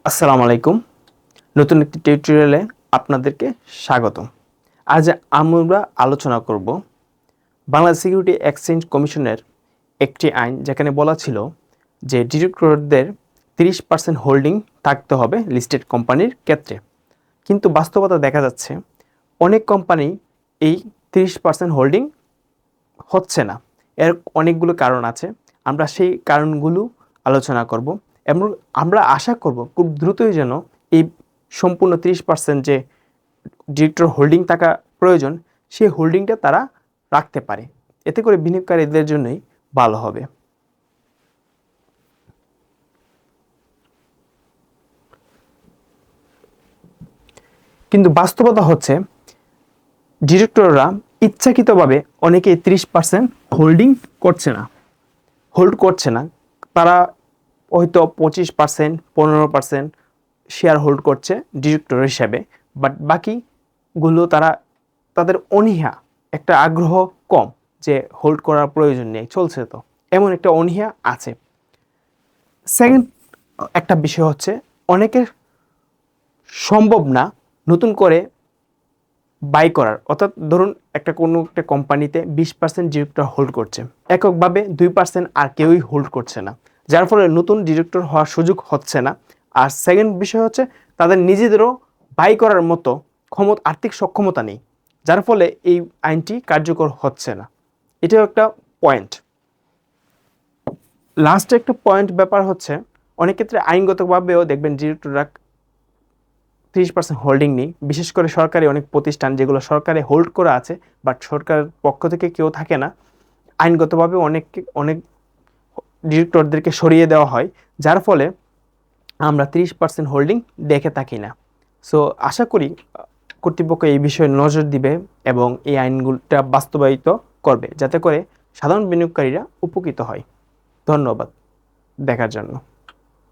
আসসালামু আলাইকুম। নতুন একটি টিউটোরিয়ালে আপনাদেরকে স্বাগতম। আজ আমরা আলোচনা করব বাংলাদেশ সিকিউরিটি এক্সচেঞ্জ কমিশনের একটি আইন, যেখানে বলা ছিল যে ডিরেক্টরদের 30% হোল্ডিং থাকতে হবে লিস্টেড কোম্পানির ক্ষেত্রে। কিন্তু বাস্তবতা দেখা যাচ্ছে অনেক কোম্পানি এই 30% হোল্ডিং হচ্ছে না। এর অনেকগুলো কারণ আছে, আমরা সেই কারণগুলো আলোচনা করব এবং আমরা আশা করব খুব দ্রুতই যেন এই সম্পূর্ণ 30% যে ডিরেক্টর হোল্ডিং থাকা প্রয়োজন, সেই হোল্ডিংটা তারা রাখতে পারে। এতে করে বিনিয়োগকারীদের জন্যই ভালো হবে। কিন্তু বাস্তবতা হচ্ছে ডিরেক্টররা ইচ্ছাকৃতভাবে অনেকেই 30% হোল্ডিং করছে না, হোল্ড করছে না। তারা হয়তো 25%, 15% শেয়ার হোল্ড করছে ডিরেক্টর হিসেবে, বাট বাকিগুলো তাদের অনীহা, একটা আগ্রহ কম যে হোল্ড করার প্রয়োজন নেই, চলছে তো, এমন একটা অনীহা আছে। সেকেন্ড একটা বিষয় হচ্ছে অনেকের সম্ভব না নতুন করে বাই করার। অর্থাৎ ধরুন কোনো একটা কোম্পানিতে 20% ডিরেক্টর হোল্ড করছে, এককভাবে 2% আর কেউই হোল্ড করছে না, যার ফলে নতুন ডিরেক্টর হওয়ার সুযোগ হচ্ছে না। আর সেকেন্ড বিষয় হচ্ছে তাদের নিজেদেরও বাই করার মতো আর্থিক সক্ষমতা নেই, যার ফলে এই আইনটি কার্যকর হচ্ছে না। এটাও একটা পয়েন্ট। লাস্ট একটা পয়েন্ট ব্যাপার হচ্ছে অনেক ক্ষেত্রে আইনগতভাবেও দেখবেন ডিরেক্টররা 30% হোল্ডিং নেই, বিশেষ করে সরকারি অনেক প্রতিষ্ঠান যেগুলো সরকারে হোল্ড করা আছে, বাট সরকারের পক্ষ থেকে কেউ থাকে না। আইনগতভাবে অনেক ডিরেক্টরদেরকে সরিয়ে দেওয়া হয়, যার ফলে আমরা 30% হোল্ডিং দেখে থাকি না। সো আশা করি কর্তৃপক্ষ এই বিষয়ে নজর দিবে এবং এই আইনগুলোটা বাস্তবায়িত করবে, যাতে করে সাধারণ বিনিয়োগকারীরা উপকৃত হয়। ধন্যবাদ দেখার জন্য।